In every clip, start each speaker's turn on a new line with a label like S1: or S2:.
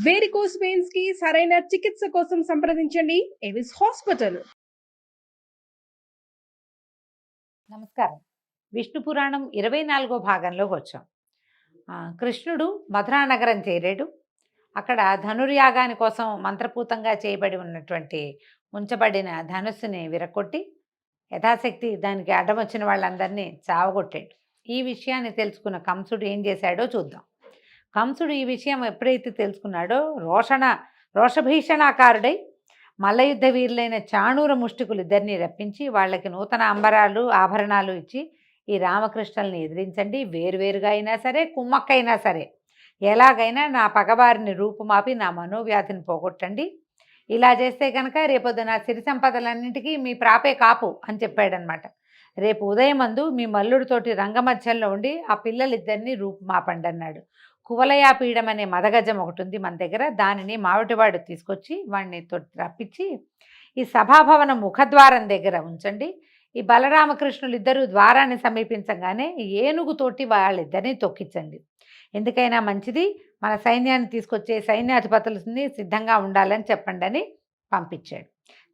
S1: Varicose veins కి సరైన చికిత్స కోసం సంప్రదించండి ఎవిస్ హాస్పిటల్.
S2: నమస్కారం. విష్ణు పురాణం 24వ భాగంలోకి వచ్చాం. కృష్ణుడు మధురానగరం చేరాడు. అక్కడ ధనుర్యాగాని కోసం మంత్రపూతంగా చేయబడి ఉన్నటువంటి ఉంచబడిన ధనుస్సుని విరగొట్టి యథాశక్తి దానికి అడ్డం వచ్చిన వాళ్ళందరినీ చావగొట్టాడు. ఈ విషయాన్ని తెలుసుకున్న కంసుడు ఏం చేశాడో చూద్దాం. కంసుడు ఈ విషయం ఎప్పుడైతే తెలుసుకున్నాడో రోషభీషణాకారుడై మల్లయుద్ధ వీరులైన చాణూర ముష్టికులు ఇద్దరిని రప్పించి వాళ్ళకి నూతన అంబరాలు ఆభరణాలు ఇచ్చి ఈ రామకృష్ణుల్ని ఎదిరించండి, వేరువేరుగా అయినా సరే కుమ్మక్కైనా సరే ఎలాగైనా నా పగవారిని రూపుమాపి నా మనోవ్యాధిని పోగొట్టండి, ఇలా చేస్తే కనుక రేపొద్దున సిరి సంపదలన్నింటికీ మీ ప్రాపే కాపు అని చెప్పాడనమాట. రేపు ఉదయమందు మీ మల్లుడితోటి రంగమధ్యంలో ఉండి ఆ పిల్లలిద్దరినీ రూపుమాపండి అన్నాడు. కువలయాపీఠం అనే మదగజం ఒకటి ఉంది మన దగ్గర, దానిని మావిటివాడు తీసుకొచ్చి వాడిని రప్పించి ఈ సభాభవనం ముఖద్వారం దగ్గర ఉంచండి. ఈ బలరామకృష్ణులు ఇద్దరు ద్వారాన్ని సమీపించగానే ఏనుగుతోటి వాళ్ళిద్దరిని తొక్కించండి. ఎందుకైనా మంచిది, మన సైన్యాన్ని తీసుకొచ్చే సైన్యాధిపతులని సిద్ధంగా ఉండాలని చెప్పండి అని పంపించాడు.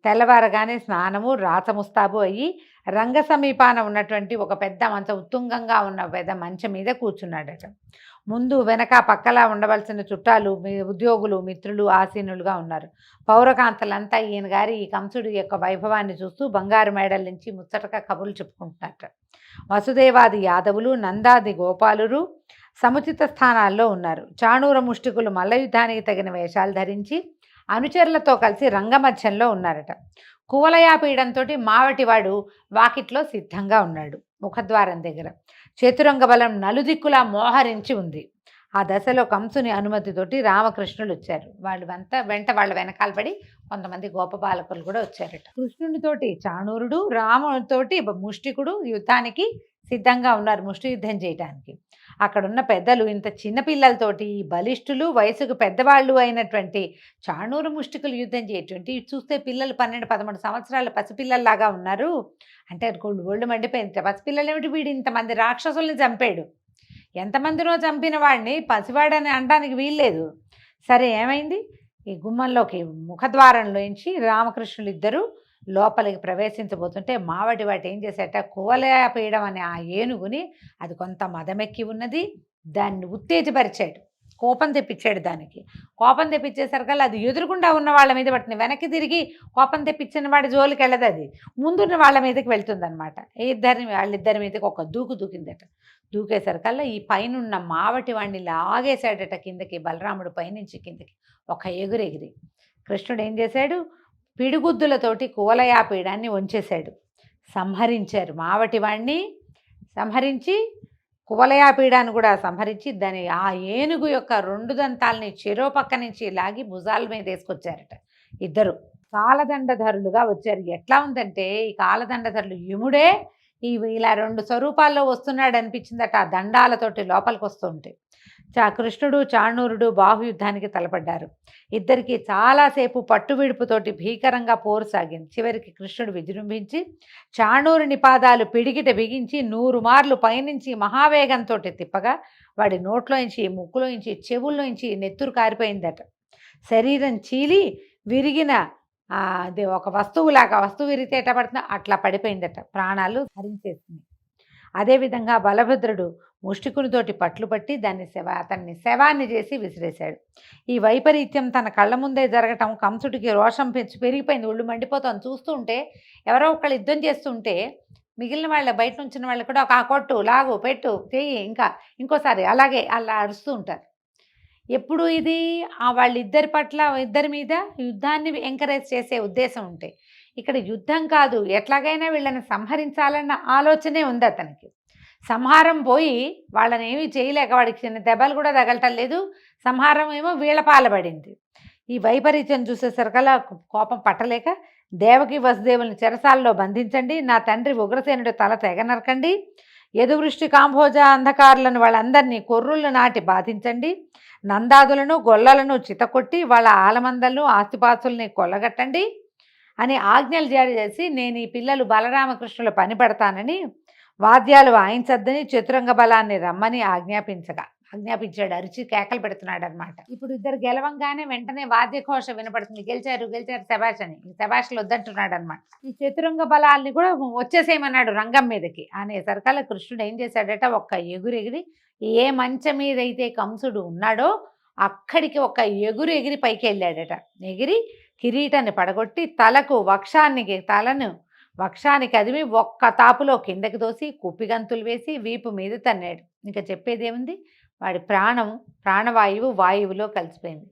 S2: తెల్లవారగానే స్నానము రాచముస్తాబు అయ్యి రంగ సమీపాన ఉన్నటువంటి ఒక పెద్ద మంచం, ఉత్తుంగంగా ఉన్న పెద్ద మంచం మీద కూర్చున్నాడట. ముందు వెనక పక్కలా ఉండవలసిన చుట్టాలు, ఉద్యోగులు, మిత్రులు ఆసీనులుగా ఉన్నారు. పౌరకాంతలంతా ఈయన గారి ఈ కంసుడి యొక్క వైభవాన్ని చూస్తూ బంగారు మేడల నుంచి ముచ్చటగా కబుర్లు చెప్పుకుంటున్నట్ట. వసుదేవాది యాదవులు, నందాది గోపాలురు సముచిత స్థానాల్లో ఉన్నారు. చాణూర ముష్టికులు మల్లయుద్ధానికి తగిన వేషాలు ధరించి అనుచరులతో కలిసి రంగమధ్యంలో ఉన్నారట. కువలయాపీడంతో మావటివాడు వాకిట్లో సిద్ధంగా ఉన్నాడు. ముఖద్వారం దగ్గర చతురంగ బలం నలుదిక్కులా మోహరించి ఉంది. ఆ దశలో కంసుని అనుమతితోటి రామకృష్ణులు వచ్చారు. వెంట వాళ్ళ వెనకాల పడి కొంతమంది గోపబాలకులు కూడా వచ్చారట. కృష్ణునితోటి చాణూరుడు, రామునితోటి ముష్టికుడు యుద్ధానికి సిద్ధంగా ఉన్నారు, ముష్టి యుద్ధం చేయటానికి. అక్కడున్న పెద్దలు ఇంత చిన్నపిల్లలతోటి బలిష్ఠులు, వయసుకు పెద్దవాళ్ళు అయినటువంటి చాణూరు ముష్టికులు యుద్ధం చేయటువంటి చూస్తే పిల్లలు 12-13 సంవత్సరాల పసిపిల్లల్లాగా ఉన్నారు. అంటే ఒళ్ళు మండిపోయింది. పసిపిల్లలు ఏమిటి, వీడు ఇంతమంది రాక్షసుల్ని చంపాడు, ఎంతమందినో చంపిన వాడిని పసివాడని అనడానికి వీల్లేదు. సరే ఏమైంది, ఈ గుమ్మంలోకి ముఖద్వారంలోంచి రామకృష్ణులు ఇద్దరు లోపలికి ప్రవేశించబోతుంటే మావటి వాటి ఏం చేశాట, కువలయాపీఠం అనే ఆ ఏనుగుని, అది కొంత మదమెక్కి ఉన్నది, దాన్ని ఉత్తేజపరిచాడు, కోపం తెప్పించాడు. దానికి కోపం తెప్పించేసరికల్లా అది ఎదురుగుండా ఉన్న వాళ్ళ మీద పట్టిన, వెనక్కి తిరిగి కోపం తెప్పించిన వాడి జోలికి వెళ్ళదు, అది ముందున్న వాళ్ళ మీదకి వెళ్తుందనమాట. వాళ్ళిద్దరి మీదకి ఒక దూకిందట. దూకేసరికల్లా ఈ పైనున్న మావటి వాడిని లాగేశాడట కిందకి, బలరాముడు పైనుంచి కిందకి ఒక ఎగురెగిరి. కృష్ణుడు ఏం చేశాడు, పిడిగుద్దులతోటి కువలయాపీఠాన్ని వంచేశాడు. సంహరించారు మావటి వాడిని, సంహరించి కువలయాపీఠాన్ని కూడా సంహరించి దాని ఆ ఏనుగు యొక్క 2 దంతాలని చెరో పక్క నుంచి లాగి భుజాల మీద వేసుకొచ్చారట. ఇద్దరు కాలదండధరులుగా వచ్చారు. ఎట్లా ఉందంటే ఈ కాలదండధరులు యముడే ఇలా 2 స్వరూపాల్లో వస్తున్నాడు అనిపించిందట. ఆ దండాలతోటి లోపలికి వస్తూ ఉంటే కృష్ణుడు చాణూరుడు బాహుయుద్ధానికి తలపడ్డారు. ఇద్దరికి చాలాసేపు పట్టువిడుపుతోటి భీకరంగా పోరు సాగింది. చివరికి కృష్ణుడు విజృంభించి చాణూరుని పాదాలు పిడిగిట బిగించి 100 మార్లు పైనుంచి మహావేగంతో తిప్పగా వాడి నోట్లోంచి, ముక్కులోంచి, చెవుల్లోంచి నెత్తురు కారిపోయిందట. శరీరం చీలి విరిగిన అది ఒక వస్తువులాగా, వస్తువు విరిగితే ఎట్లా పడుతుందో అట్లా పడిపోయిందట, ప్రాణాలు హరించేసింది. అదేవిధంగా బలభద్రుడు ముష్టికునితోటి పట్లు పట్టి అతన్ని శవాన్ని చేసి విసిరేశాడు. ఈ వైపరీత్యం తన కళ్ళ ముందే జరగటం కంసుడికి రోషం పెరిగిపోయింది. ఒళ్ళు మండిపోతాను చూస్తూ ఉంటే. ఎవరో ఒకళ్ళు యుద్ధం చేస్తుంటే మిగిలిన వాళ్ళ బయట నుంచిన వాళ్ళు కూడా ఒక కొట్టు, లాగు, పెట్టు, చెయ్యి, ఇంకోసారి అలాగే అలా అరుస్తూ ఉంటారు. ఎప్పుడు ఇది వాళ్ళిద్దరి పట్ల, ఇద్దరి మీద యుద్ధాన్ని ఎంకరేజ్ చేసే ఉద్దేశం ఉంటే, ఇక్కడ యుద్ధం కాదు, ఎట్లాగైనా వీళ్ళని సంహరించాలన్న ఆలోచనే ఉంది అతనికి. సంహారం పోయి వాళ్ళని ఏమీ చేయలేక వాడికి చిన్న దెబ్బలు కూడా తగలటం లేదు, సంహారం ఏమో వీళ్ళ పాలబడింది. ఈ వైపరీత్యం చూసేసరికల్లా కోపం పట్టలేక దేవకి వసుదేవుల్ని చెరసాలలో బంధించండి, నా తండ్రి ఉగ్రసేనుడి తల తెగ నరకండి, యదువృష్టి కాంభోజ అంధకారులను వాళ్ళందరినీ కొర్రుళ్ళు నాటి బాధించండి, నందాదులను గొల్లలను చితకొట్టి వాళ్ళ ఆలమందలను ఆస్తిపాస్తుల్ని కొల్లగట్టండి అని ఆజ్ఞలు జారీ చేసి, నేను ఈ పిల్లలు బలరామకృష్ణుల పని పడతానని వాద్యాలు వాయించద్దని చతురంగ బలాన్ని రమ్మని ఆజ్ఞాపించగా ఆజ్ఞాపించాడు, అరిచి కేకలు పెడుతున్నాడు అనమాట. ఇప్పుడు ఇద్దరు గెలవంగానే వెంటనే వాద్యఘోష వినపడుతుంది, గెలిచారు గెలిచారు శభాష్ అని. శభాష్లు వద్దంటున్నాడు అనమాట. ఈ చతురంగ బలాల్ని కూడా వచ్చేసేయమన్నాడు రంగం మీదకి అనేసరికల్లా కృష్ణుడు ఏం చేశాడట, ఒక్క ఎగురెగిరి ఏ మంచం మీద అయితే కంసుడు ఉన్నాడో అక్కడికి ఒక ఎగిరి పైకి వెళ్ళాడట. ఎగిరి కిరీటాన్ని పడగొట్టి తలను వక్షానికి అదిమి ఒక్క తాపులో కిందకి దోసి కుప్పిగంతులు వేసి వీపు మీద తన్నాడు. ఇంకా చెప్పేదేముంది, వాడి ప్రాణవాయువు వాయువులో కలిసిపోయింది.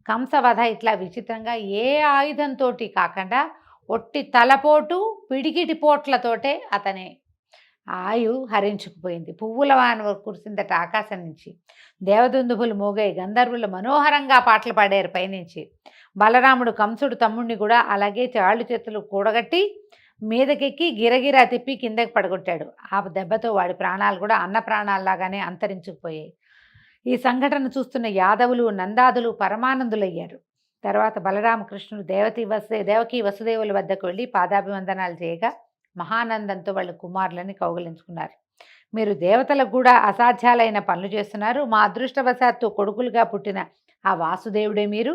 S2: కంసవధ ఇట్లా విచిత్రంగా ఏ ఆయుధంతో కాకుండా ఒట్టి తలపోటు పిడికిటి పోట్లతోటే అతని హరించుకుపోయింది. పువ్వుల వాన కురిసిందట ఆకాశం నుంచి. దేవదుందుభులు మోగాయి, గంధర్వులు మనోహరంగా పాటలు పాడారు పైనుంచి. బలరాముడు కంసుడు తమ్ముడిని కూడా అలాగే చాళ్ళు చేతులు కూడగట్టి మీదకెక్కి గిరగిరా తిప్పి కిందకి పడగొట్టాడు. ఆ దెబ్బతో వాడి ప్రాణాలు కూడా అన్న ప్రాణాల్లాగానే అంతరించుకుపోయాయి. ఈ సంఘటన చూస్తున్న యాదవులు నందాదులు పరమానందులయ్యారు. తర్వాత బలరామకృష్ణుడు దేవకీ వసుదేవుల వద్దకు వెళ్ళి పాదాభివందనాలు చేయగా మహానందంతో వాళ్ళ కుమారులని కౌగిలించుకున్నారు. మీరు దేవతలకు కూడా అసాధ్యాలైన పనులు చేస్తున్నారు. మా అదృష్టవశాత్తు కొడుకులుగా పుట్టిన ఆ వాసుదేవుడే మీరు.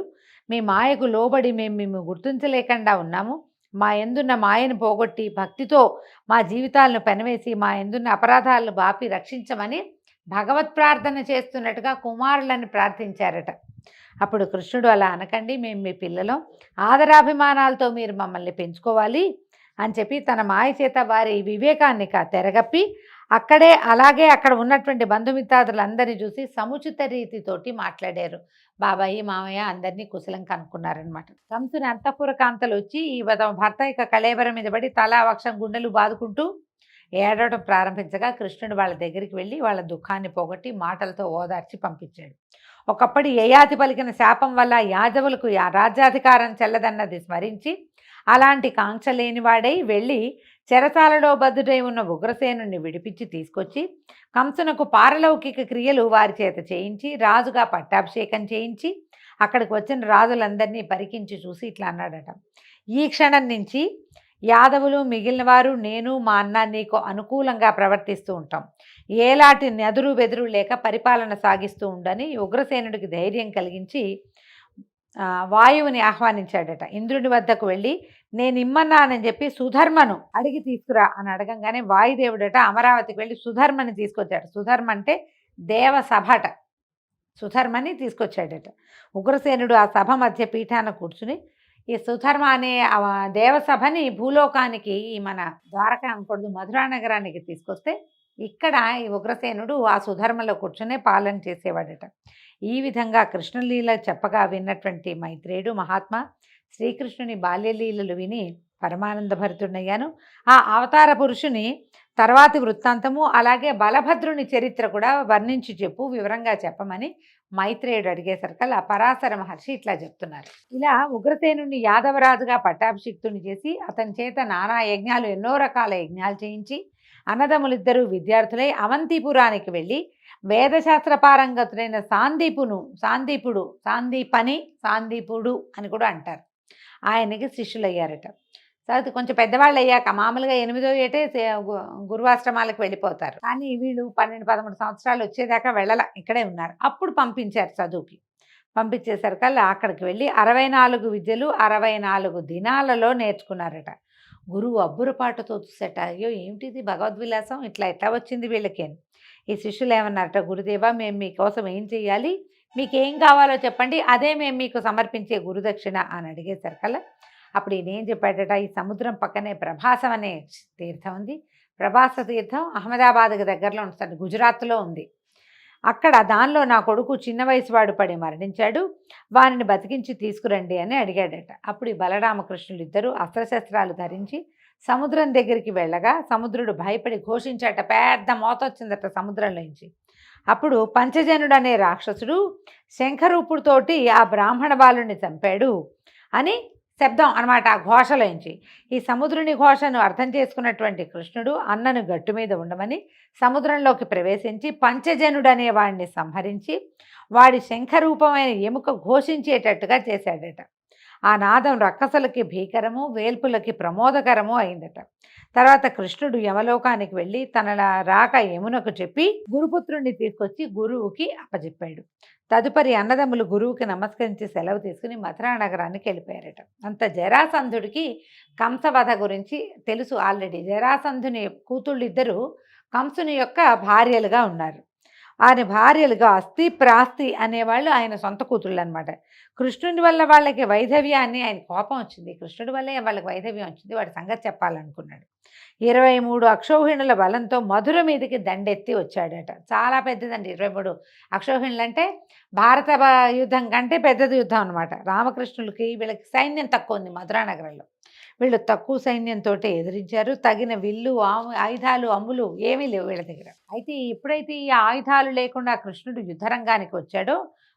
S2: మీ మాయకు లోబడి మేము గుర్తించలేకుండా ఉన్నాము. మా ఎందున్న మాయను పోగొట్టి భక్తితో మా జీవితాలను పెనవేసి మా ఎందున్న అపరాధాలను బాపి రక్షించమని భగవత్ ప్రార్థన చేస్తున్నట్టుగా కుమారులని ప్రార్థించారట. అప్పుడు కృష్ణుడు, అలా అనకండి, మేము మీ పిల్లలం, ఆదరాభిమానాలతో మీరు మమ్మల్ని పెంచుకోవాలి అని చెప్పి తన మాయ చేత వారి వివేకాన్ని తెరగప్పి అలాగే అక్కడ ఉన్నటువంటి బంధుమిత్రాదులందరినీ చూసి సముచిత రీతితోటి మాట్లాడారు. బాబాయి మామయ్య అందరినీ కుశలం కనుక్కున్నారనమాట. కంసుని అంతఃపుర కాంతలు వచ్చి ఈ భర్త యొక్క కళేబరం మీద పడి తలా వక్షం గుండెలు బాదుకుంటూ ఏడవడం ప్రారంభించగా కృష్ణుడు వాళ్ళ దగ్గరికి వెళ్ళి వాళ్ళ దుఃఖాన్ని పోగొట్టి మాటలతో ఓదార్చి పంపించాడు. ఒకప్పటి యయాతి పలికిన శాపం వల్ల యాదవులకు రాజ్యాధికారం చెల్లదన్నది స్మరించి అలాంటి కాంక్ష లేనివాడై వెళ్ళి చెరసాలలో బద్దుడై ఉన్న ఉగ్రసేనుని విడిపించి తీసుకొచ్చి కంసునకు పారలౌకిక క్రియలు వారి చేత చేయించి రాజుగా పట్టాభిషేకం చేయించి అక్కడికి వచ్చిన రాజులందరినీ పరికించి చూసి ఇట్లా అన్నాడట, ఈ క్షణం నుంచి యాదవులు మిగిలిన వారు నేను మా అన్న నీకు అనుకూలంగా ప్రవర్తిస్తూ ఉంటాం. ఏలాంటి నెదురు బెదురు లేక పరిపాలన సాగిస్తూ ఉండని ఉగ్రసేనుడికి ధైర్యం కలిగించి వాయువుని ఆహ్వానించాడట. ఇంద్రుడి వద్దకు వెళ్ళి నేను ఇమ్మన్నానని చెప్పి సుధర్మను అడిగి తీసుకురా అని అడగంగానే వాయుదేవుడట అమరావతికి వెళ్ళి సుధర్మని తీసుకొచ్చాడు. సుధర్మ అంటే దేవసభట. సుధర్మని తీసుకొచ్చాడట. ఉగ్రసేనుడు ఆ సభ మధ్య పీఠాన కూర్చుని ఈ సుధర్మ అనే దేవసభని భూలోకానికి మన ద్వారకా అనకూడదు మధురా నగరానికి తీసుకొస్తే ఇక్కడ ఈ ఉగ్రసేనుడు ఆ సుధర్మలో కూర్చునే పాలన చేసేవాడట. ఈ విధంగా కృష్ణలీల చెప్పగా విన్నటువంటి మైత్రేయుడు మహాత్మా శ్రీకృష్ణుని బాల్యలీలలు విని పరమానంద భరితుడయ్యాను. ఆ అవతార పురుషుని తర్వాతి వృత్తాంతము అలాగే బలభద్రుని చరిత్ర కూడా వర్ణించి చెప్పు, వివరంగా చెప్పమని మైత్రేయుడు అడిగేసరికల్లా పరాశర మహర్షి ఇట్లా చెప్తున్నారు. ఇలా ఉగ్రసేనుని యాదవరాజుగా పట్టాభిషిక్తుని చేసి అతని చేత నానా యజ్ఞాలు ఎన్నో రకాల యజ్ఞాలు చేయించి అన్నదమ్ములిద్దరూ విద్యార్థులై అవంతిపురానికి వెళ్ళి వేదశాస్త్ర పారంగతుడైన సాందీపుడు అని కూడా అంటారు, ఆయనకి శిష్యులయ్యారట. తర్వాత కొంచెం పెద్దవాళ్ళు అయ్యాక మామూలుగా 8వ ఏటే గురువాశ్రమాలకు వెళ్ళిపోతారు. కానీ వీళ్ళు 12-13 సంవత్సరాలు వచ్చేదాకా వెళ్ళాల, ఇక్కడే ఉన్నారు. అప్పుడు పంపించారు చదువుకి. పంపించేసరికల్లా అక్కడికి వెళ్ళి 64 విద్యలు 64 దినాలలో నేర్చుకున్నారట. గురువు అబ్బురపాటుతో చూసేట, అయ్యో ఏమిటిది భగవద్విలాసం, ఇట్లా వచ్చింది వీళ్ళకి అని. ఈ శిష్యులు ఏమన్నారట, గురుదేవా మేము మీకోసం ఏం చెయ్యాలి, మీకేం కావాలో చెప్పండి, అదే మేము మీకు సమర్పించే గురుదక్షిణ అని అడిగేసరికల్లా అప్పుడు ఈయన ఏం చెప్పాడట, ఈ సముద్రం పక్కనే ప్రభాసం అనే తీర్థం ఉంది. ప్రభాస తీర్థం అహ్మదాబాద్కి దగ్గరలో ఉంటుంది, గుజరాత్లో ఉంది. అక్కడ దానిలో నా కొడుకు చిన్న వయసు వాడు పడి మరణించాడు, వారిని బతికించి తీసుకురండి అని అడిగాడట. అప్పుడు ఈ బలరామకృష్ణులు ఇద్దరు అస్త్రశస్త్రాలు ధరించి సముద్రం దగ్గరికి వెళ్ళగా సముద్రుడు భయపడి ఘోషించాట, పెద్ద మోత వచ్చిందట సముద్రంలోంచి. అప్పుడు పంచజనుడు అనే రాక్షసుడు శంఖరూపుడితోటి ఆ బ్రాహ్మణ బాలుని చంపాడు అని శబ్దం అనమాట ఆ ఘోషలోంచి. ఈ సముద్రుని ఘోషను అర్థం చేసుకున్నటువంటి కృష్ణుడు అన్నను గట్టు మీద ఉండమని సముద్రంలోకి ప్రవేశించి పంచజనుడనే వాడిని సంహరించి వాడి శంఖరూపమైన ఎముక ఘోషించేటట్టుగా చేశాడట. ఆ నాదం రక్కసులకి భీకరము, వేల్పులకి ప్రమోదకరము అయిందట. తర్వాత కృష్ణుడు యమలోకానికి వెళ్ళి తన రాక యమునకు చెప్పి గురుపుత్రుణ్ణి తీసుకొచ్చి గురువుకి అప్పచెప్పాడు. తదుపరి అన్నదమ్ములు గురువుకి నమస్కరించి సెలవు తీసుకుని మథురా నగరానికి వెళ్ళిపోయారట. అంత జరాసంధుడికి కంసవధ గురించి తెలుసు ఆల్రెడీ. జరాసంధుని కూతుళ్ళిద్దరూ కంసుని యొక్క భార్యలుగా ఉన్నారు. ఆయన భార్యలుగా అస్థి ప్రాస్తి అనేవాళ్ళు ఆయన సొంత కూతుళ్ళు అనమాట. కృష్ణుడి వల్ల వాళ్ళకి వైధవ్యాన్ని, ఆయన కోపం వచ్చింది, కృష్ణుడి వల్లే వాళ్ళకి వైధవ్యం వచ్చింది, వాడి సంగతి చెప్పాలనుకున్నాడు. 23 అక్షౌహిణుల బలంతో మధుర మీదకి దండెత్తి వచ్చాడట. చాలా పెద్దదండి 23 అక్షౌహిణులు అంటే భారత యుద్ధం కంటే పెద్దది యుద్ధం అనమాట. రామకృష్ణులకి వీళ్ళకి సైన్యం తక్కువ ఉంది మధురా నగరంలో. వీళ్ళు తక్కువ సైన్యంతో ఎదిరించారు. తగిన విల్లు, ఆయుధాలు, అమ్ములు ఏమీ లేవు వీళ్ళ దగ్గర. అయితే ఎప్పుడైతే ఈ ఆయుధాలు లేకుండా కృష్ణుడు యుద్ధరంగానికి వచ్చాడో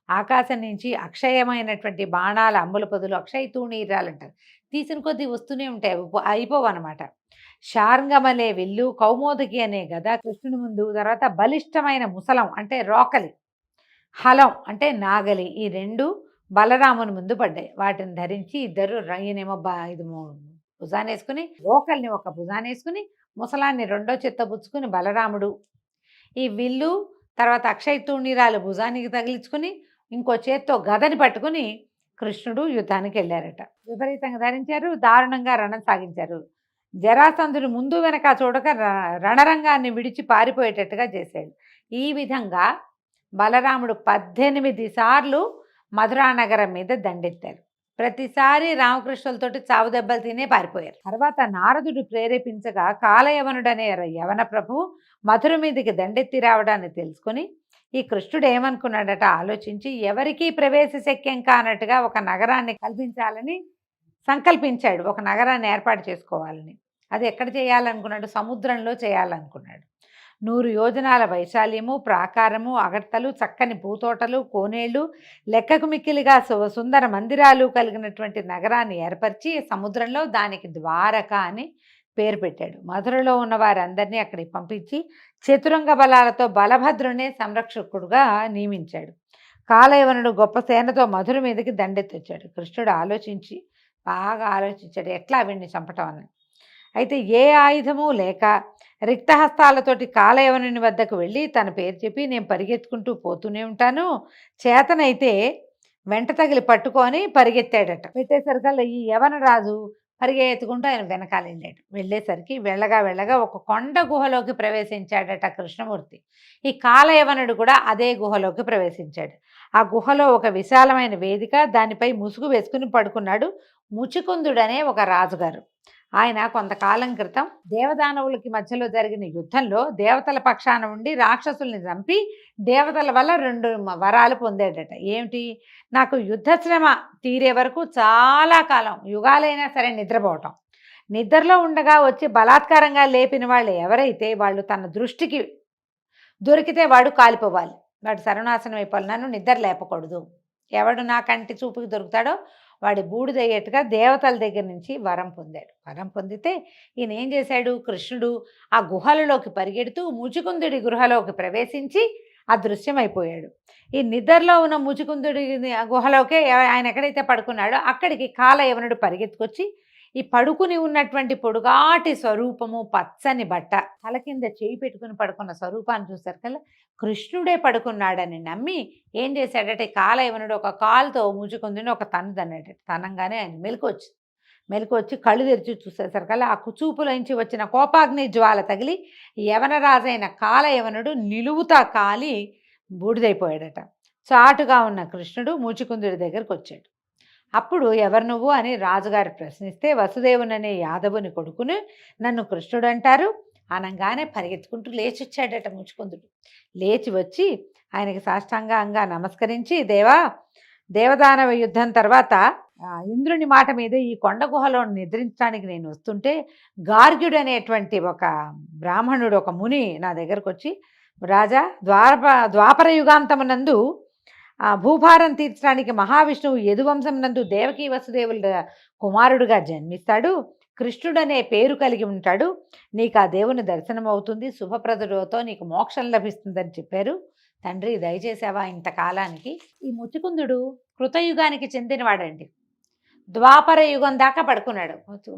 S2: ఆకాశం నుంచి అక్షయమైనటువంటి బాణాల అమ్ముల పొదులు, అక్షయ తూణీరాలంటారు, తీసిన కొద్దీ వస్తూనే ఉంటాయి, అయిపోవు అనమాట. శార్ంగమలే విల్లు, కౌమోదకి అనే గద కృష్ణుని ముందు, తర్వాత బలిష్టమైన ముసలం అంటే రోకలి, హలం అంటే నాగలి, ఈ రెండు బలరాముని ముందు పడ్డాయి. వాటిని ధరించి ఇద్దరు ఈయనేమో ఇది భుజాన్ని వేసుకుని, రోకల్ని ఒక భుజాన్ని వేసుకుని, ముసలాన్ని రెండో చేత్తో పుచ్చుకుని బలరాముడు ఈ విల్లు, తర్వాత అక్షయ తూణీరాలు భుజానికి తగిలించుకుని ఇంకో చేత్తో గదని పట్టుకుని కృష్ణుడు యుద్ధానికి వెళ్ళారట. విపరీతంగా ధరించారు, దారుణంగా రణం సాగించారు. జరాసంధుడు ముందు వెనక చూడక రణరంగాన్ని విడిచి పారిపోయేటట్టుగా చేశాడు. ఈ విధంగా బలరాముడు 18 సార్లు మధురా నగరం మీద దండెత్తారు. ప్రతిసారి రామకృష్ణులతోటి చావు దెబ్బలు తినే పారిపోయారు. తర్వాత నారదుడు ప్రేరేపించగా కాలయవనుడనే యవన ప్రభు మధుర మీదకి దండెత్తి రావడాన్ని తెలుసుకుని ఈ కృష్ణుడు ఏమనుకున్నాడట ఆలోచించి, ఎవరికీ ప్రవేశ శక్యం కానట్టుగా ఒక నగరాన్ని కల్పించాలని సంకల్పించాడు. ఒక నగరాన్ని ఏర్పాటు చేసుకోవాలని. అది ఎక్కడ చేయాలనుకున్నాడు? సముద్రంలో చేయాలనుకున్నాడు. 100 యోజనాల వైశాల్యము, ప్రాకారము, అగడ్తలు, చక్కని పూతోటలు, కోనేళ్లు, లెక్కకు మిక్కిలిగా సుందర మందిరాలు కలిగినటువంటి నగరాన్ని ఏర్పరిచి సముద్రంలో దానికి ద్వారక అని పేరు పెట్టాడు. మధురలో ఉన్న వారందరినీ అక్కడికి పంపించి చతురంగ బలాలతో బలభద్రునే సంరక్షకుడుగా నియమించాడు. కాలయవనుడు గొప్ప సేనతో మధుర మీదకి దండెత్తొచ్చాడు. కృష్ణుడు బాగా ఆలోచించాడు ఎట్లా వీడిని చంపటం అని. అయితే ఏ ఆయుధము లేక రిక్తహస్తాలతోటి కాలయవనుని వద్దకు వెళ్ళి తన పేరు చెప్పి, నేను పరిగెత్తుకుంటూ పోతూనే ఉంటాను, చేతనైతే వెంట తగిలి పట్టుకొని పరిగెత్తాడట. పెట్టేసరికల్లా ఈ యవన రాజు పరిగెత్తుకుంటూ ఆయన వెనకాల వెళ్ళాడు. వెళ్ళేసరికి వెళ్ళగా ఒక కొండ గుహలోకి ప్రవేశించాడట కృష్ణమూర్తి. ఈ కాలయవనుడు కూడా అదే గుహలోకి ప్రవేశించాడు. ఆ గుహలో ఒక విశాలమైన వేదిక, దానిపై ముసుగు వేసుకుని పడుకున్నాడు ముచికుందుడనే ఒక రాజుగారు. ఆయన కొంతకాలం క్రితం దేవదానవులకి మధ్యలో జరిగిన యుద్ధంలో దేవతల పక్షాన ఉండి రాక్షసుల్ని చంపి దేవతల వల్ల 2 వరాలు పొందాడట. ఏమిటి? నాకు యుద్ధశ్రమ తీరే వరకు చాలా కాలం, యుగాలైనా సరే నిద్రపోవటం, నిద్రలో ఉండగా వచ్చి బలాత్కారంగా లేపిన వాళ్ళు ఎవరైతే వాళ్ళు తన దృష్టికి దొరికితే వాడు కాలిపోవాలి, వాడు సర్వనాశనం అయిపోవాలి, నన్ను నిద్ర లేపకూడదు. ఎవడు నా కంటి చూపుకి దొరుకుతాడో వాడి బూడిదయ్యేట్టుగా దేవతల దగ్గర నుంచి వరం పొందాడు. వరం పొందితే ఈయన ఏం చేశాడు? కృష్ణుడు ఆ గుహలలోకి పరిగెడుతూ ముచికుందుడి గృహలోకి ప్రవేశించి అదృశ్యమైపోయాడు. ఈ నిద్రలో ఉన్న ముచికుందుడి గుహలోకే ఆయన ఎక్కడైతే పడుకున్నాడో అక్కడికి కాలయవనుడు పరిగెత్తుకొచ్చి ఈ పడుకుని ఉన్నటువంటి పొడుగాటి స్వరూపము, పచ్చని బట్ట, తల కింద చేయి పెట్టుకుని పడుకున్న స్వరూపాన్ని చూశారు కల్లా కృష్ణుడే పడుకున్నాడని నమ్మి ఏం చేశాడట, కాలయవనుడు ఒక కాలుతో ముచుకుందుని ఒక తన్నుదన్నాడు. తనంగానే ఆయన మెలకు వచ్చి కళ్ళు తెరిచి చూసేసరికల్లా ఆ చూపులోంచి వచ్చిన కోపాగ్ని జ్వాల తగిలి యవనరాజైన కాలయవనుడు నిలువుతా కాలి బూడిదైపోయాడట. చాటుగా ఉన్న కృష్ణుడు ముచుకుందుడి దగ్గరకు వచ్చాడు. అప్పుడు ఎవరు నువ్వు అని రాజుగారు ప్రశ్నిస్తే, వసుదేవుననే యాదవుని కొడుకుని నన్ను కృష్ణుడు అంటారు అనగానే పరిగెత్తుకుంటూ లేచి వచ్చాడట ముచుకుందుడు. లేచి వచ్చి ఆయనకి సాష్టాంగంగా నమస్కరించి, దేవదానవ యుద్ధం తర్వాత ఇంద్రుని మాట మీద ఈ కొండ గుహలో నిద్రించడానికి నేను వస్తుంటే గార్గ్యుడు అనేటువంటి ఒక బ్రాహ్మణుడు, ఒక ముని నా దగ్గరకు వచ్చి, రాజా, ద్వాపర యుగాంతమునందు భూభారం తీర్చడానికి మహావిష్ణువు యదువంశం నందు దేవకీ వసుదేవుల కుమారుడుగా జన్మిస్తాడు, కృష్ణుడనే పేరు కలిగి ఉంటాడు, నీకు ఆ దేవుని దర్శనం అవుతుంది, శుభప్రదుడితో నీకు మోక్షం లభిస్తుందని చెప్పారు. తండ్రి దయచేసావా ఇంతకాలానికి. ఈ ముచికుందుడు కృతయుగానికి చెందినవాడండి. ద్వాపర యుగం దాకా పడుకున్నాడు.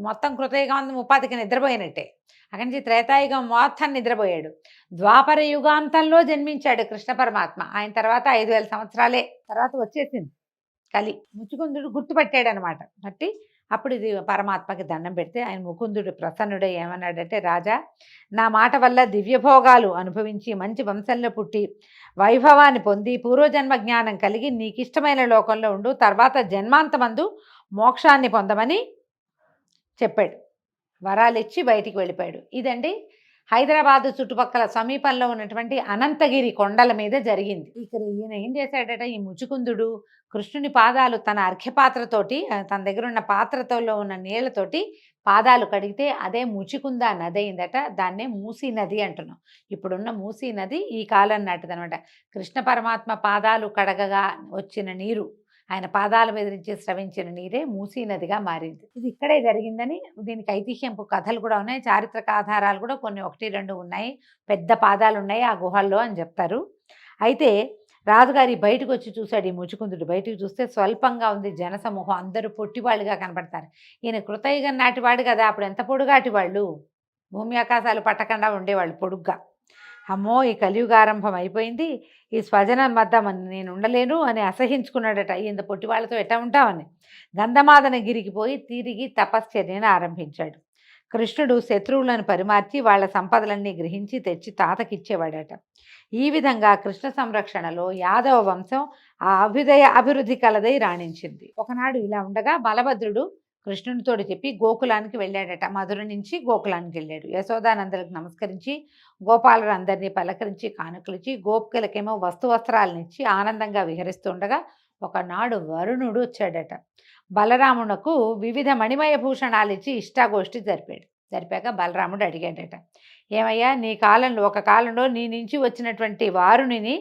S2: మొత్తం కృతయుగం ముప్పాతికి నిద్రపోయినట్టే. అక్కడి నుంచి త్రేతాయుగం మొత్తం నిద్రపోయాడు. ద్వాపర యుగాంతంలో జన్మించాడు కృష్ణ పరమాత్మ. ఆయన తర్వాత 5000 సంవత్సరాలే తర్వాత వచ్చేసింది కలి. ముచుకుందుడు గుర్తుపట్టాడు అనమాట. బట్టి అప్పుడు ఇది పరమాత్మకి దండం పెడితే ఆయన ముకుందుడు ప్రసన్నుడై ఏమన్నాడంటే, రాజా, నా మాట వల్ల దివ్యభోగాలు అనుభవించి మంచి వంశంలో పుట్టి వైభవాన్ని పొంది పూర్వజన్మ జ్ఞానం కలిగి నీకు ఇష్టమైన లోకంలో ఉండు, తర్వాత జన్మాంతమందు మోక్షాన్ని పొందమని చెప్పాడు. వరాలు ఇచ్చి బయటికి వెళ్ళిపోయాడు. ఇదండి హైదరాబాదు చుట్టుపక్కల సమీపంలో ఉన్నటువంటి అనంతగిరి కొండల మీద జరిగింది. ఇక్కడ ఈయన ఏం చేశాడట, ఈ ముచుకుందుడు కృష్ణుని పాదాలు తన అర్ఘ్యపాత్రతోటి, తన దగ్గర ఉన్న పాత్రతో ఉన్న నీళ్లతోటి పాదాలు కడిగితే అదే ముచుకుంద నది అయిందట. దాన్నే మూసీ నది అంటున్నాం. ఇప్పుడున్న మూసీ నది ఈ కాలం నాటిదనమాట. కృష్ణ పరమాత్మ పాదాలు కడగగా వచ్చిన నీరు, ఆయన పాదాల మీద నుంచి స్రవించిన నీరే మూసీ నదిగా మారింది. ఇది ఇక్కడే జరిగిందని దీనికి ఐతిహ్యంపు కథలు కూడా ఉన్నాయి, చారిత్రక ఆధారాలు కూడా కొన్ని 1-2 ఉన్నాయి. పెద్ద పాదాలు ఉన్నాయి ఆ గుహల్లో అని చెప్తారు. అయితే రాజుగారి బయటకు వచ్చి చూశాడు. ఈ ముచుకుందుడు బయటకు చూస్తే స్వల్పంగా ఉంది జనసమూహం, అందరూ పొట్టివాళ్ళుగా కనపడతారు. ఈయన కృతయుగం నాటివాడు కదా, అప్పుడు ఎంత పొడుగాటి వాళ్ళు, భూమి ఆకాశాలు పట్టకుండా ఉండేవాళ్ళు పొడుగ్గా. అమ్మో, ఈ కలియుగారంభం అయిపోయింది, ఈ స్వజనం వద్ద నేను ఉండలేను అని అసహించుకున్నాడట. ఇంత పొట్టి వాళ్ళతో ఎట్లా ఉంటామని గంధమాదన గిరికి పోయి తిరిగి తపశ్చర్యను ఆరంభించాడు. కృష్ణుడు శత్రువులను పరిమార్చి వాళ్ళ సంపదలన్నీ గ్రహించి తెచ్చి తాతకిచ్చేవాడట. ఈ విధంగా కృష్ణ సంరక్షణలో యాదవ వంశం ఆ అభివృద్ధి కలదై రాణించింది. ఒకనాడు ఇలా ఉండగా బలభద్రుడు కృష్ణునితోటి చెప్పి గోకులానికి వెళ్ళాడట. మధుర నుంచి గోకులానికి వెళ్ళాడు. యశోదానందరికి నమస్కరించి గోపాలుడు అందరినీ పలకరించి కానుకలిచ్చి గోపికలకేమో వస్త్రాలనిచ్చి ఆనందంగా విహరిస్తూ ఉండగా ఒకనాడు వరుణుడు వచ్చాడట. బలరామునకు వివిధ మణిమయ భూషణాలు ఇచ్చి ఇష్టాగోష్ఠి జరిపాక బలరాముడు అడిగాడట, ఏమయ్యా, నీ కాలంలో ఒక కాలంలో నీ నుంచి వచ్చినటువంటి వారుణిని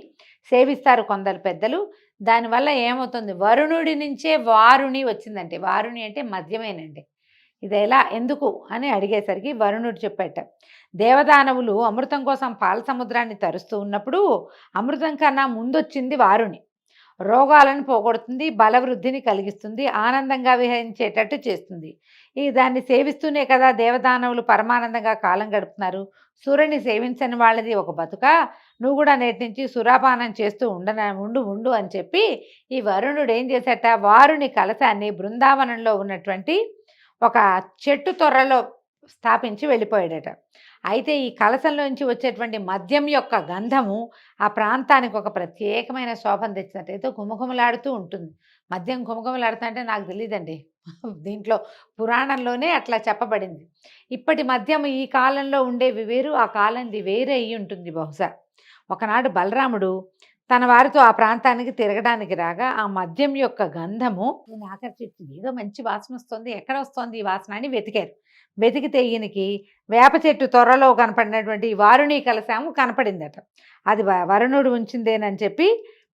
S2: సేవిస్తారు కొందరు పెద్దలు, దానివల్ల ఏమవుతుంది, వరుణుడి నుంచే వారుణి వచ్చిందంటే, వారుణి అంటే మద్యమేనండి, ఇది ఎలా ఎందుకు అని అడిగేసరికి వరుణుడు చెప్పాట, దేవదానవులు అమృతం కోసం పాల సముద్రాన్ని తరుస్తూ ఉన్నప్పుడు అమృతం కన్నా ముందొచ్చింది వారుణి. రోగాలను పోగొడుతుంది, బలవృద్ధిని కలిగిస్తుంది, ఆనందంగా విహరించేటట్టు చేస్తుంది. దాన్ని సేవిస్తూనే కదా దేవదానవులు పరమానందంగా కాలం గడుపుతున్నారు. సూర్యుని సేవించని వాళ్ళది ఒక బతుక, నువ్వు కూడా నేటి నుంచి సురాపానం చేస్తూ ఉండు అని చెప్పి ఈ వరుణుడు ఏం చేశాట, వారుని కలశాన్ని బృందావనంలో ఉన్నటువంటి ఒక చెట్టు తొర్రలో స్థాపించి వెళ్ళిపోయాడట. అయితే ఈ కలశంలోంచి వచ్చేటువంటి మద్యం యొక్క గంధము ఆ ప్రాంతానికి ఒక ప్రత్యేకమైన శోభను తెచ్చినట్టు, ఏదో గుమగుమలాడుతూ ఉంటుంది. మద్యం గుమగుమలాడుతా అంటే నాకు తెలియదండి, దీంట్లో పురాణంలోనే అట్లా చెప్పబడింది. ఇప్పటి మద్యం ఈ కాలంలో ఉండేవి వేరు, ఆ కాలంది వేరే అయ్యి ఉంటుంది బహుశా. ఒకనాడు బలరాముడు తన వారితో ఆ ప్రాంతానికి తిరగడానికి రాగా ఆ మద్యం యొక్క గంధము నేను ఆకర్షించింది. ఏదో మంచి వాసన వస్తుంది, ఎక్కడ వస్తుంది ఈ వాసన అని వెతికితే ఈయనకి వేప చెట్టు త్వరలో కనపడినటువంటి వారుణి కలశాము కనపడిందట. అది వరుణుడు ఉంచిందేనని చెప్పి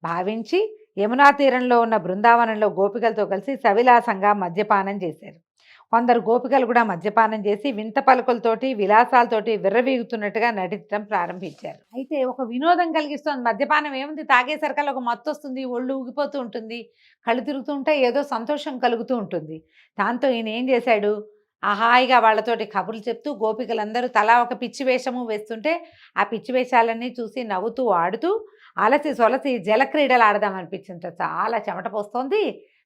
S2: భావించి యమునా తీరంలో ఉన్న బృందావనంలో గోపికలతో కలిసి సవిలాసంగా మద్యపానం చేశారు. కొందరు గోపికలు కూడా మద్యపానం చేసి వింత పలుకులతోటి విలాసాలతోటి విర్రవీగుతున్నట్టుగా నటించడం ప్రారంభించారు. అయితే ఒక వినోదం కలిగిస్తుంది మద్యపానం. ఏముంది, తాగేసరికల్లా ఒక మత్తు వస్తుంది, ఒళ్ళు ఊగిపోతూ ఉంటుంది, కళ్ళు తిరుగుతూ ఉంటే ఏదో సంతోషం కలుగుతూ ఉంటుంది. దాంతో ఈయన ఏం చేశాడు, హాయిగా వాళ్ళతోటి కబుర్లు చెప్తూ గోపికలందరూ తలా ఒక పిచ్చి వేషము వేస్తుంటే ఆ పిచ్చి వేషాలన్నీ చూసి నవ్వుతూ ఆడుతూ అలసి సొలసి జలక్రీడలు ఆడదామనిపించింది. చాలా చెమట పోస్తోంది,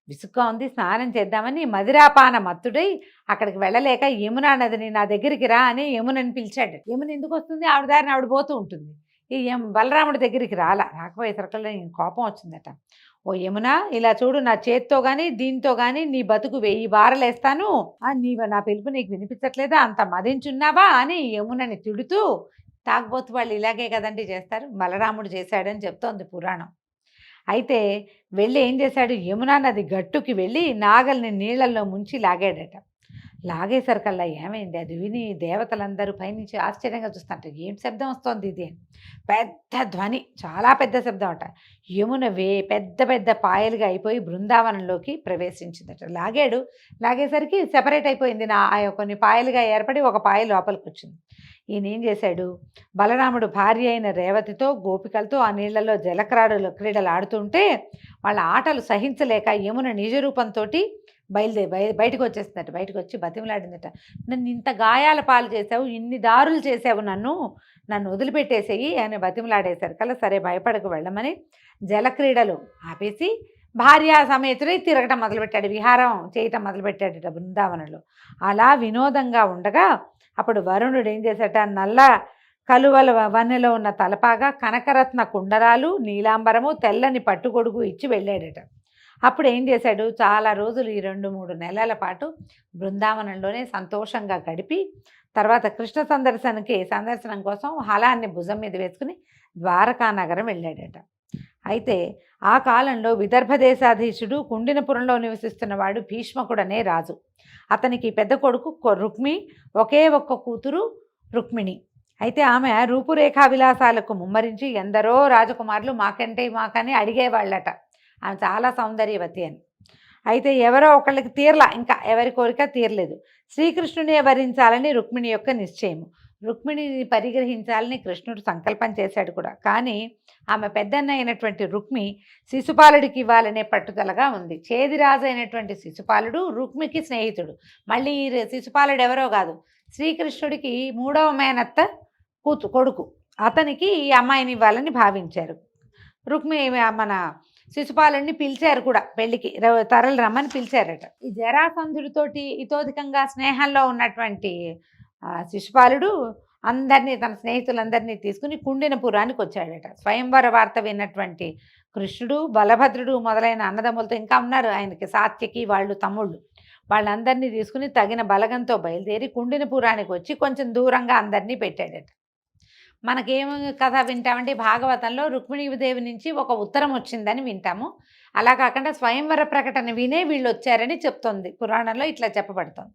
S2: విసుగ్గా ఉంది, స్నానం చేద్దామని మదిరాపాన మత్తుడై అక్కడికి వెళ్ళలేక యమునా నదిని నా దగ్గరికి రా అని యమునని పిలిచాడు. యమున ఎందుకు వస్తుంది, ఆవిడ దారిని ఆవిడ పోతూ ఉంటుంది. ఈ బలరాముడి దగ్గరికి రాకపోయేసరికల్లా నేను కోపం వచ్చిందట. ఓ యమున, ఇలా చూడు, నా చేత్తో కానీ దీంతో కానీ నీ బతుకు 1000 బారలేస్తాను, నా పిలుపు నీకు వినిపించట్లేదా, అంత మదించున్నావా అని యమునని తిడుతూ, తాగబోతు వాళ్ళు ఇలాగే కదండి చేస్తారు, బలరాముడు చేశాడని చెప్తోంది పురాణం. అయితే వెళ్ళి ఏం చేశాడు, యమునా నది గట్టుకి వెళ్ళి నాగల్ని నీళ్లలో ముంచి లాగాడట. లాగేసరికల్లా ఏమైంది, అది విని దేవతలందరూ పైనుంచి ఆశ్చర్యంగా చూస్తుంటారు. ఏం శబ్దం వస్తోంది ఇది, పెద్ద ధ్వని, చాలా పెద్ద శబ్దం అట. యమున పెద్ద పెద్ద పాయలుగా అయిపోయి బృందావనంలోకి ప్రవేశించిందట. లాగేసరికి సెపరేట్ అయిపోయింది, కొన్ని పాయలుగా ఏర్పడి ఒక పాయ లోపలికి వచ్చింది. ఈయన ఏం చేశాడు, బలరాముడు భార్య అయిన రేవతితో గోపికలతో ఆ నీళ్లలో క్రీడలు ఆడుతుంటే వాళ్ళ ఆటలు సహించలేక యమున నిజ రూపంతో బయటకు వచ్చేస్తుందట. బయటకు వచ్చి బతిమలాడిందట, నన్ను ఇంత గాయాల పాలు చేసావు, ఇన్ని దారులు చేసావు, నన్ను వదిలిపెట్టేసేయి అని బతిమలాడేశారు కల్లా సరే భయపడకు వెళ్ళమని జలక్రీడలు ఆపేసి భార్యా సమేతుడై తిరగటం మొదలుపెట్టాడు, విహారం చేయటం మొదలుపెట్టాడట బృందావనంలో. అలా వినోదంగా ఉండగా అప్పుడు వరుణుడు ఏం చేశాట, నల్ల కలువల వన్నెలో ఉన్న తలపాగా, కనకరత్న కుండరాలు, నీలాంబరము, తెల్లని పట్టుగొడుగు ఇచ్చి వెళ్ళాడట. అప్పుడు ఏం చేశాడు, చాలా రోజులు ఈ 2-3 నెలల పాటు బృందావనంలోనే సంతోషంగా గడిపి తర్వాత కృష్ణ సందర్శనం కోసం హలాన్ని భుజం మీద వేసుకుని ద్వారకా నగరం వెళ్ళాడట. అయితే ఆ కాలంలో విదర్భ దేశాధీశుడు కుండినపురంలో నివసిస్తున్నవాడు భీష్మకుడనే రాజు. అతనికి పెద్ద కొడుకు రుక్మి, ఒకే ఒక్క కూతురు రుక్మిణి. అయితే ఆమె రూపురేఖా విలాసాలకు ముమ్మరించి ఎందరో రాజకుమారులు మాకని అడిగేవాళ్ళట, ఆమె చాలా సౌందర్యవతి అని. అయితే ఎవరో ఒకళ్ళకి తీరలా, ఇంకా ఎవరి కోరిక తీరలేదు. శ్రీకృష్ణునే వరించాలని రుక్మిణి యొక్క నిశ్చయము. రుక్మిణిని పరిగ్రహించాలని కృష్ణుడు సంకల్పం చేశాడు కూడా. కానీ ఆమె పెద్దన్న అయినటువంటి రుక్మి శిశుపాలుడికి ఇవ్వాలనే పట్టుదలగా ఉంది. చేదిరాజు అయినటువంటి శిశుపాలుడు రుక్మికి స్నేహితుడు. మళ్ళీ శిశుపాలుడు ఎవరో కాదు, శ్రీకృష్ణుడికి 3వ మేనత్త కొడుకు. అతనికి ఈ అమ్మాయిని ఇవ్వాలని భావించారు. రుక్మి మన శిశుపాలుడిని పిలిచారు కూడా, పెళ్లికి తరలి రమ్మని పిలిచారట. ఈ జరాసంధుడితోటి ఇతోధికంగా స్నేహంలో ఉన్నటువంటి శిశుపాలుడు అందరినీ, తన స్నేహితులందరినీ తీసుకుని కుండినపురానికి వచ్చాడట. స్వయంవర వార్త విన్నటువంటి కృష్ణుడు, బలభద్రుడు మొదలైన అన్నదమ్ములతో ఇంకా ఉన్నారు ఆయనకి, సాత్యకి వాళ్ళు తమ్ముళ్ళు, వాళ్ళందరినీ తీసుకుని తగిన బలగంతో బయలుదేరి కుండినపురానికి వచ్చి కొంచెం దూరంగా అందరినీ పెట్టాడట. మనకేం కథ వింటామంటే భాగవతంలో రుక్మిణీదేవి నుంచి ఒక ఉత్తరం వచ్చిందని వింటాము. అలా కాకుండా స్వయంవర ప్రకటన వినే వీళ్ళు వచ్చారని చెప్తోంది పురాణంలో, ఇట్లా చెప్పబడుతోంది.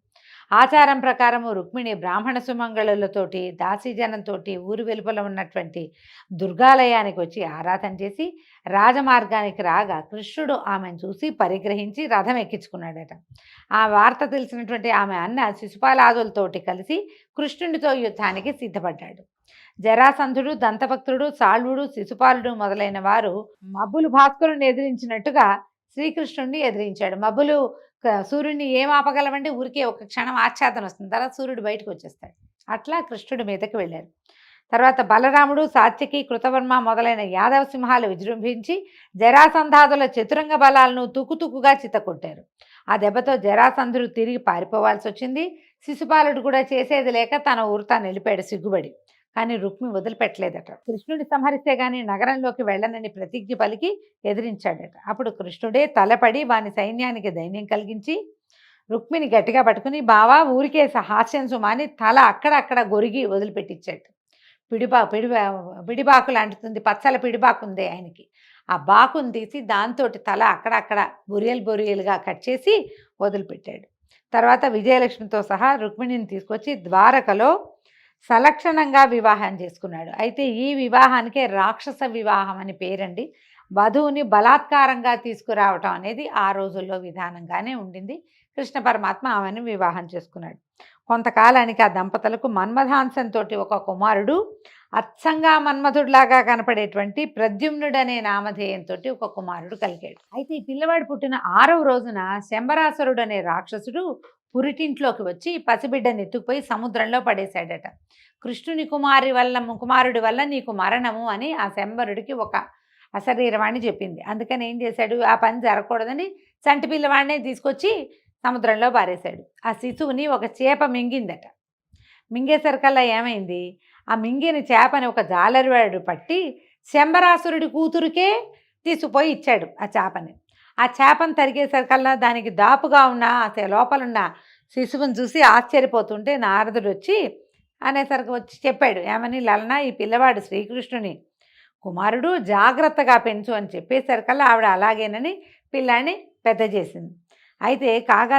S2: ఆచారం ప్రకారము రుక్మిణి బ్రాహ్మణ సుమంగళులతోటి దాసీజనంతో ఊరు వెలుపల ఉన్నటువంటి దుర్గాలయానికి వచ్చి ఆరాధన చేసి రాజమార్గానికి రాగా కృష్ణుడు ఆమెను చూసి పరిగ్రహించి రథం ఎక్కించుకున్నాడట. ఆ వార్త తెలిసినటువంటి ఆమె అన్న శిశుపాలాదులతోటి కలిసి కృష్ణుడితో యుద్ధానికి సిద్ధపడ్డాడు. జరాసంధుడు, దంతభక్తుడు, సాళ్వుడు, శిశుపాలుడు మొదలైన వారు మబ్బులు భాస్కరుని ఎదిరించినట్టుగా శ్రీకృష్ణుడిని ఎదిరించాడు. మబ్బులు సూర్యుడిని ఏం ఆపగలవంటే ఊరికే ఒక క్షణం ఆచ్ఛాదన వస్తుంది, తర్వాత సూర్యుడు బయటకు వచ్చేస్తాడు. అట్లా కృష్ణుడి మీదకి వెళ్ళారు. తర్వాత బలరాముడు, సాత్యకి, కృతవర్మ మొదలైన యాదవ సింహాలు విజృంభించి జరాసంధాదుల చతురంగ బలాలను తుకుతుకుగా చిత్తకొట్టారు. ఆ దెబ్బతో జరాసంధుడు తిరిగి పారిపోవాల్సి వచ్చింది. శిశుపాలుడు కూడా చేసేది లేక తన ఊరు తాను వెళ్ళిపోయాడు సిగ్గుబడి. కానీ రుక్మి వదిలిపెట్టలేదట. కృష్ణుడి సంహరిస్తే గాని నగరంలోకి వెళ్ళనని ప్రతిజ్ఞ పలికి ఎదిరించాడట. అప్పుడు కృష్ణుడే తలపడి వాని సైన్యానికి ధైర్యం కలిగించి రుక్మిని గట్టిగా పట్టుకుని, బావా ఊరికే హాస్యం సుమాని తల అక్కడక్కడ గొరిగి వదిలిపెట్టించాడు. పిడిబాకు లాంటిది, పచ్చల పిడిబాకు ఉంది ఆయనకి. ఆ బాకుని తీసి దాంతో తల అక్కడక్కడ బొరియలుగా కట్ చేసి వదిలిపెట్టాడు. తర్వాత విజయలక్ష్మితో సహా రుక్మిణిని తీసుకొచ్చి ద్వారకలో సలక్షణంగా వివాహం చేసుకున్నాడు. అయితే ఈ వివాహానికే రాక్షస వివాహం అని పేరండి. వధువుని బలాత్కారంగా తీసుకురావటం అనేది ఆ రోజుల్లో విధానంగానే ఉండింది. కృష్ణ పరమాత్మ ఆమెను వివాహం చేసుకున్నాడు. కొంతకాలానికి ఆ దంపతులకు మన్మథాంశంతో ఒక కుమారుడు, అచ్చంగా మన్మథుడిలాగా కనపడేటువంటి ప్రద్యుమ్నుడనే నామధేయంతో ఒక కుమారుడు కలిగాడు. అయితే ఈ పిల్లవాడు పుట్టిన 6వ రోజున శంబరాసురుడు అనే రాక్షసుడు పురిటింట్లోకి వచ్చి పసిబిడ్డని ఎత్తుకుపోయి సముద్రంలో పడేశాడట. కృష్ణుని కుమారుడి వల్ల నీకు మరణము అని ఆ శంబరుడికి ఒక అశరీరవాణి చెప్పింది. అందుకని ఏం చేశాడు, ఆ పని జరగకూడదని చంటి పిల్లవాడినే తీసుకొచ్చి సముద్రంలో పారేశాడు. ఆ శిశువుని ఒక చేప మింగిందట. మింగేసరికల్లా ఏమైంది, ఆ మింగిన చేపని ఒక జాలరివాడు పట్టి శంబరాసురుడి కూతురికే తీసుకుపోయి ఇచ్చాడు ఆ చేపని. ఆ చేపను తరిగేసరికల్లా దానికి దాపుగా ఉన్న లోపలున్న శిశువుని చూసి ఆశ్చర్యపోతుంటే నారదుడు వచ్చి అనేసరికి వచ్చి చెప్పాడు, ఏమని, లలన ఈ పిల్లవాడు శ్రీకృష్ణుని కుమారుడు, జాగ్రత్తగా పెంచు అని చెప్పేసరికల్లా ఆవిడ అలాగేనని పిల్లాన్ని పెద్ద చేసింది. అయితే కాగా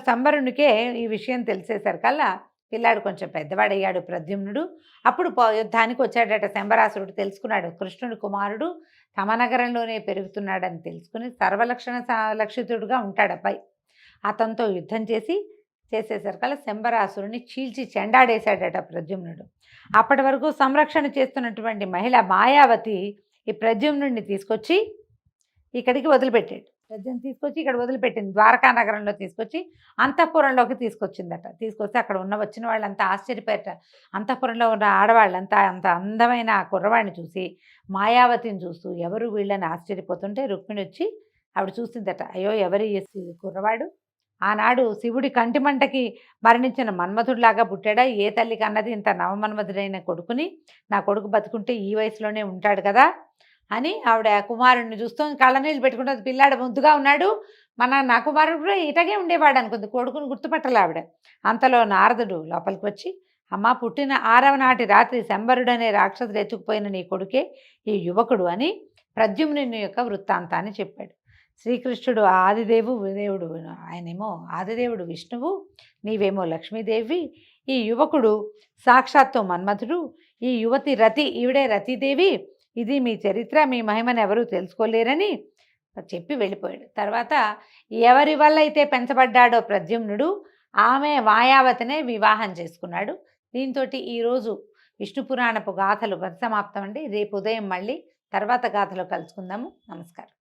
S2: శంబరునికే ఈ విషయం తెలిసేసరికల్లా పిల్లాడు కొంచెం పెద్దవాడయ్యాడు ప్రద్యుమ్నుడు. అప్పుడు యుద్ధానికి వచ్చాడట. శంబరాసురుడు తెలుసుకున్నాడు కృష్ణుడి కుమారుడు తమ నగరంలోనే పెరుగుతున్నాడని తెలుసుకుని లక్షితుడుగా ఉంటాడు అబ్బాయి. అతనితో యుద్ధం చేసి చేసేసరికల్లా శంబరాసురుని చీల్చి చెండాడేశాడట ప్రద్యుమ్నుడు. అప్పటి వరకు సంరక్షణ చేస్తున్నటువంటి మహిళ మాయావతి ఈ ప్రద్యుమ్నుడిని తీసుకొచ్చి ఇక్కడికి వదిలిపెట్టాడు. ప్రద్యుమ్ని తీసుకొచ్చి ఇక్కడ వదిలిపెట్టింది. ద్వారకా నగరంలో తీసుకొచ్చి అంతఃపురంలోకి తీసుకొచ్చిందట. తీసుకొస్తే అక్కడ వచ్చిన వాళ్ళంతా ఆశ్చర్యపోయారట. అంతఃపురంలో ఉన్న ఆడవాళ్ళంతా అంత అందమైన ఆ కుర్రవాడిని చూసి మాయావతిని చూస్తూ ఎవరు వీళ్ళని ఆశ్చర్యపోతుంటే రుక్మిణి వచ్చి ఆవిడ చూసిందట. అయ్యో ఎవరి కుర్రవాడు, ఆనాడు శివుడి కంటిమంటకి మరణించిన మన్మధుడిలాగా పుట్టాడా, ఏ తల్లికి అన్నది ఇంత నవమన్మధుడైన కొడుకుని, నా కొడుకు బతుకుంటే ఈ వయసులోనే ఉంటాడు కదా అని ఆవిడ కుమారుడిని చూస్తూ కళ్ళనీళ్ళు పెట్టుకుంటుంది. పిల్లాడు ముద్దుగా ఉన్నాడు, నా కుమారుడు కూడా ఇటగే ఉండేవాడు అనుకుంది. కొడుకుని గుర్తుపట్టాలి ఆవిడ. అంతలో నారదుడు లోపలికి వచ్చి, అమ్మ పుట్టిన 6వ నాటి రాత్రి శంబరుడనే రాక్షసుడు ఎత్తుకుపోయిన నీ కొడుకే ఈ యువకుడు అని ప్రద్యుమ్నుని యొక్క వృత్తాంతాన్ని చెప్పాడు. శ్రీకృష్ణుడు దేవుడు, ఆయనేమో ఆదిదేవుడు విష్ణువు, నీవేమో లక్ష్మీదేవి, ఈ యువకుడు సాక్షాత్తు మన్మథుడు, ఈ యువతి రతి, ఈవిడే రతీదేవి, ఇది మీ చరిత్ర, మీ మహిమను ఎవరూ తెలుసుకోలేరని చెప్పి వెళ్ళిపోయాడు. తర్వాత ఎవరి వల్ల అయితే పెంచబడ్డాడో ప్రద్యుమ్నుడు, ఆమె మాయావతినే వివాహం చేసుకున్నాడు. దీంతో ఈరోజు విష్ణు పురాణపు గాథలు పరిసమాప్తం అండి. రేపు ఉదయం మళ్ళీ తర్వాత గాథలో కలుసుకుందాము. నమస్కారం.